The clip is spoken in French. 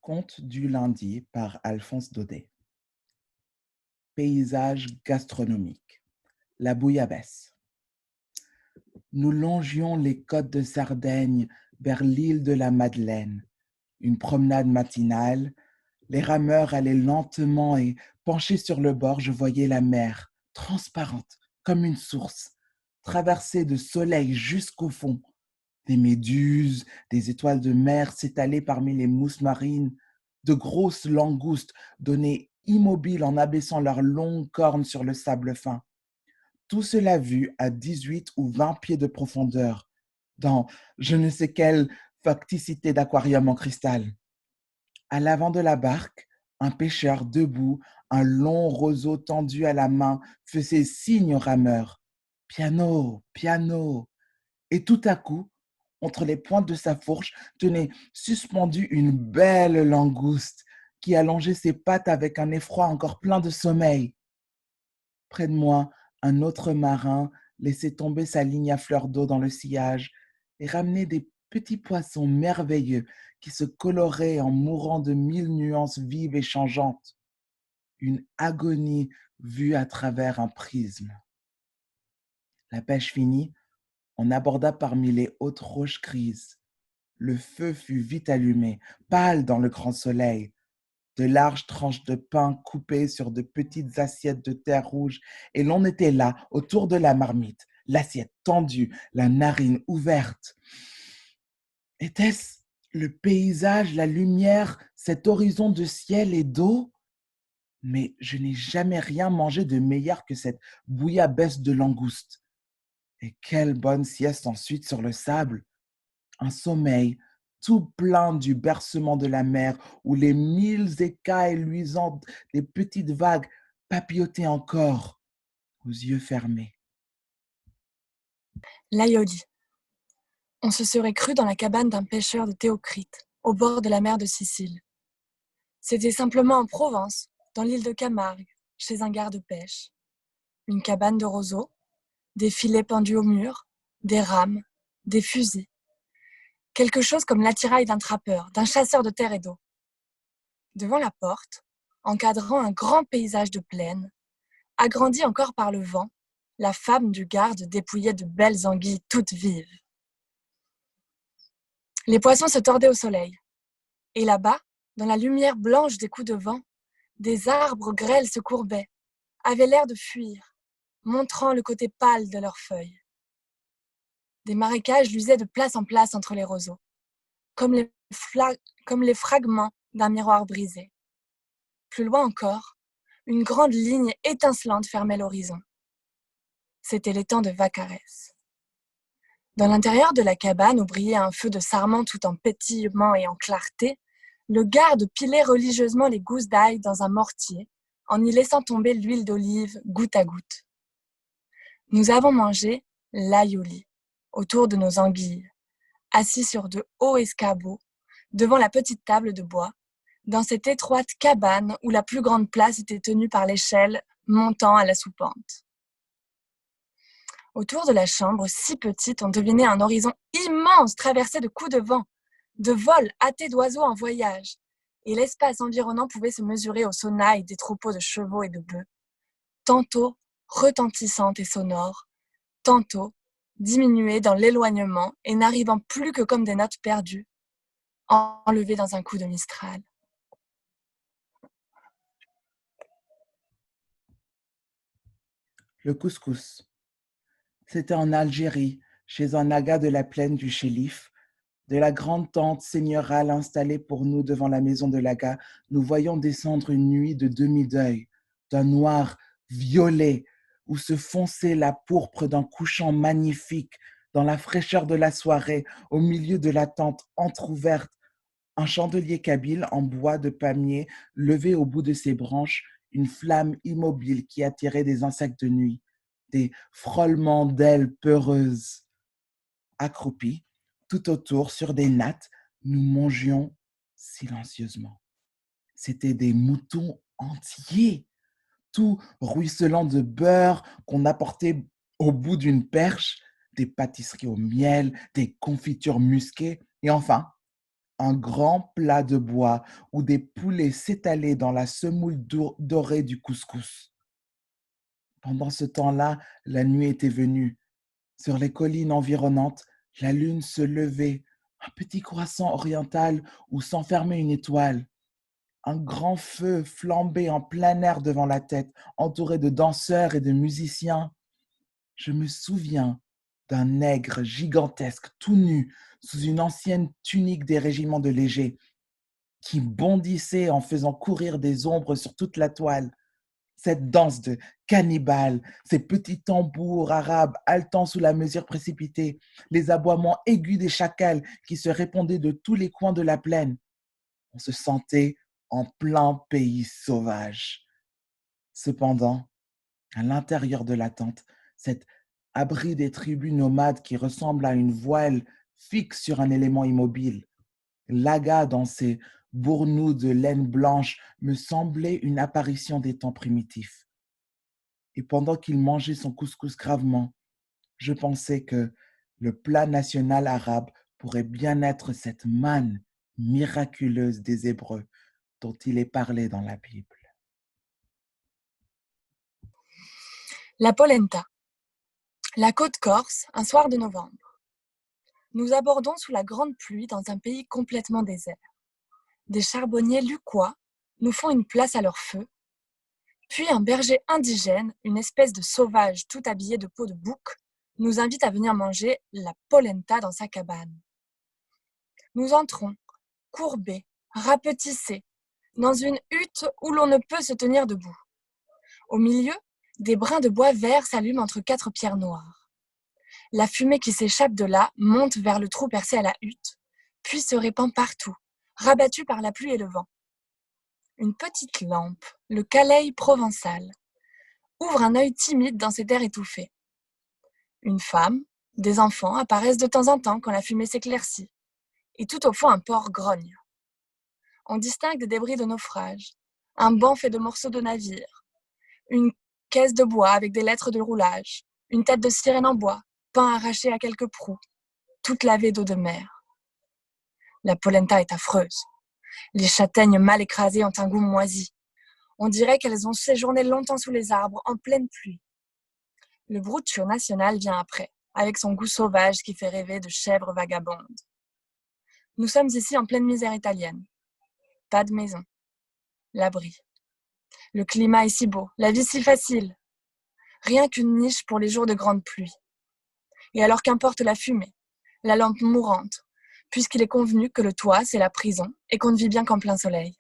Conte du lundi par Alphonse Daudet. Paysage gastronomique. La bouillabaisse. Nous longions les côtes de Sardaigne vers l'île de la Madeleine. Une promenade matinale. Les rameurs allaient lentement et, penchés sur le bord, je voyais la mer, transparente comme une source, traversée de soleil jusqu'au fond. Des méduses, des étoiles de mer s'étalaient parmi les mousses marines, de grosses langoustes donnaient immobiles en abaissant leurs longues cornes sur le sable fin. Tout cela vu à 18 ou 20 pieds de profondeur, dans je ne sais quelle facticité d'aquarium en cristal. À l'avant de la barque, un pêcheur debout, un long roseau tendu à la main, faisait signe aux rameurs. Piano, piano. Et tout à coup, entre les pointes de sa fourche, tenait suspendue une belle langouste qui allongeait ses pattes avec un effroi encore plein de sommeil. Près de moi, un autre marin laissait tomber sa ligne à fleur d'eau dans le sillage et ramenait des petits poissons merveilleux qui se coloraient en mourant de 1000 nuances vives et changeantes. Une agonie vue à travers un prisme. La pêche finie, on aborda parmi les hautes roches grises. Le feu fut vite allumé, pâle dans le grand soleil. De larges tranches de pain coupées sur de petites assiettes de terre rouge, et l'on était là, autour de la marmite, l'assiette tendue, la narine ouverte. Était-ce le paysage, la lumière, cet horizon de ciel et d'eau? Mais je n'ai jamais rien mangé de meilleur que cette bouillabaisse de langouste. Et quelle bonne sieste ensuite sur le sable! Un sommeil tout plein du bercement de la mer où les 1000 écailles luisantes des petites vagues papillotaient encore aux yeux fermés. L'aioli. On se serait cru dans la cabane d'un pêcheur de Théocrite, au bord de la mer de Sicile. C'était simplement en Provence, dans l'île de Camargue, chez un garde-pêche. Une cabane de roseaux, des filets pendus au mur, des rames, des fusils. Quelque chose comme l'attirail d'un trappeur, d'un chasseur de terre et d'eau. Devant la porte, encadrant un grand paysage de plaine, agrandi encore par le vent, la femme du garde dépouillait de belles anguilles toutes vives. Les poissons se tordaient au soleil. Et là-bas, dans la lumière blanche des coups de vent, des arbres grêles se courbaient, avaient l'air de fuir, montrant le côté pâle de leurs feuilles. Des marécages luisaient de place en place entre les roseaux, comme les fragments d'un miroir brisé. Plus loin encore, une grande ligne étincelante fermait l'horizon. C'était l'étang de Vaccarès. Dans l'intérieur de la cabane où brillait un feu de sarment tout en pétillement et en clarté, le garde pilait religieusement les gousses d'ail dans un mortier, en y laissant tomber l'huile d'olive goutte à goutte. Nous avons mangé l'aioli, autour de nos anguilles, assis sur de hauts escabeaux, devant la petite table de bois, dans cette étroite cabane où la plus grande place était tenue par l'échelle montant à la soupente. Autour de la chambre, si petite, on devinait un horizon immense traversé de coups de vent, de vols hâtés d'oiseaux en voyage, et l'espace environnant pouvait se mesurer aux sonnailles des troupeaux de chevaux et de bœufs, tantôt retentissantes et sonores, tantôt diminuées dans l'éloignement et n'arrivant plus que comme des notes perdues, enlevées dans un coup de mistral. Le couscous. C'était en Algérie, chez un aga de la plaine du Chélif, de la grande tente seigneurale installée pour nous devant la maison de l'aga, nous voyons descendre une nuit de demi-deuil, d'un noir violet, où se fonçait la pourpre d'un couchant magnifique, dans la fraîcheur de la soirée, au milieu de la tente entr'ouverte, un chandelier kabyle en bois de palmier levé au bout de ses branches, une flamme immobile qui attirait des insectes de nuit, des frôlements d'ailes peureuses. Accroupis, tout autour, sur des nattes, nous mangions silencieusement. C'étaient des moutons entiers, tout ruisselant de beurre qu'on apportait au bout d'une perche, des pâtisseries au miel, des confitures musquées, et enfin, un grand plat de bois où des poulets s'étalaient dans la semoule dorée du couscous. Pendant ce temps-là, la nuit était venue. Sur les collines environnantes, la lune se levait, un petit croissant oriental où s'enfermait une étoile. Un grand feu flambait en plein air devant la tête, entouré de danseurs et de musiciens. Je me souviens d'un nègre gigantesque, tout nu, sous une ancienne tunique des régiments de légers, qui bondissait en faisant courir des ombres sur toute la toile. Cette danse de cannibales, ces petits tambours arabes haletant sous la mesure précipitée, les aboiements aigus des chacals qui se répondaient de tous les coins de la plaine. On se sentait en plein pays sauvage. Cependant, à l'intérieur de la tente, cet abri des tribus nomades qui ressemble à une voile fixe sur un élément immobile, l'aga dans ses bournoux de laine blanche me semblait une apparition des temps primitifs. Et pendant qu'il mangeait son couscous gravement, je pensais que le plat national arabe pourrait bien être cette manne miraculeuse des Hébreux dont il est parlé dans la Bible. La polenta. La côte corse, un soir de novembre. Nous abordons sous la grande pluie dans un pays complètement désert. Des charbonniers lucquois nous font une place à leur feu, puis un berger indigène, une espèce de sauvage tout habillé de peau de bouc, nous invite à venir manger la polenta dans sa cabane. Nous entrons, courbés, rapetissés, dans une hutte où l'on ne peut se tenir debout. Au milieu, des brins de bois vert s'allument entre 4 pierres noires. La fumée qui s'échappe de là monte vers le trou percé à la hutte, puis se répand partout, rabattue par la pluie et le vent. Une petite lampe, le caleil provençal, ouvre un œil timide dans cet air étouffé. Une femme, des enfants apparaissent de temps en temps quand la fumée s'éclaircit, et tout au fond un porc grogne. On distingue des débris de naufrage, un banc fait de morceaux de navire, une caisse de bois avec des lettres de roulage, une tête de sirène en bois, pain arraché à quelques proues, toute lavée d'eau de mer. La polenta est affreuse. Les châtaignes mal écrasées ont un goût moisi. On dirait qu'elles ont séjourné longtemps sous les arbres, en pleine pluie. Le bruccio national vient après, avec son goût sauvage qui fait rêver de chèvres vagabondes. Nous sommes ici en pleine misère italienne. Pas de maison. L'abri. Le climat est si beau, la vie si facile. Rien qu'une niche pour les jours de grande pluie. Et alors qu'importe la fumée, la lampe mourante, puisqu'il est convenu que le toit, c'est la prison et qu'on ne vit bien qu'en plein soleil.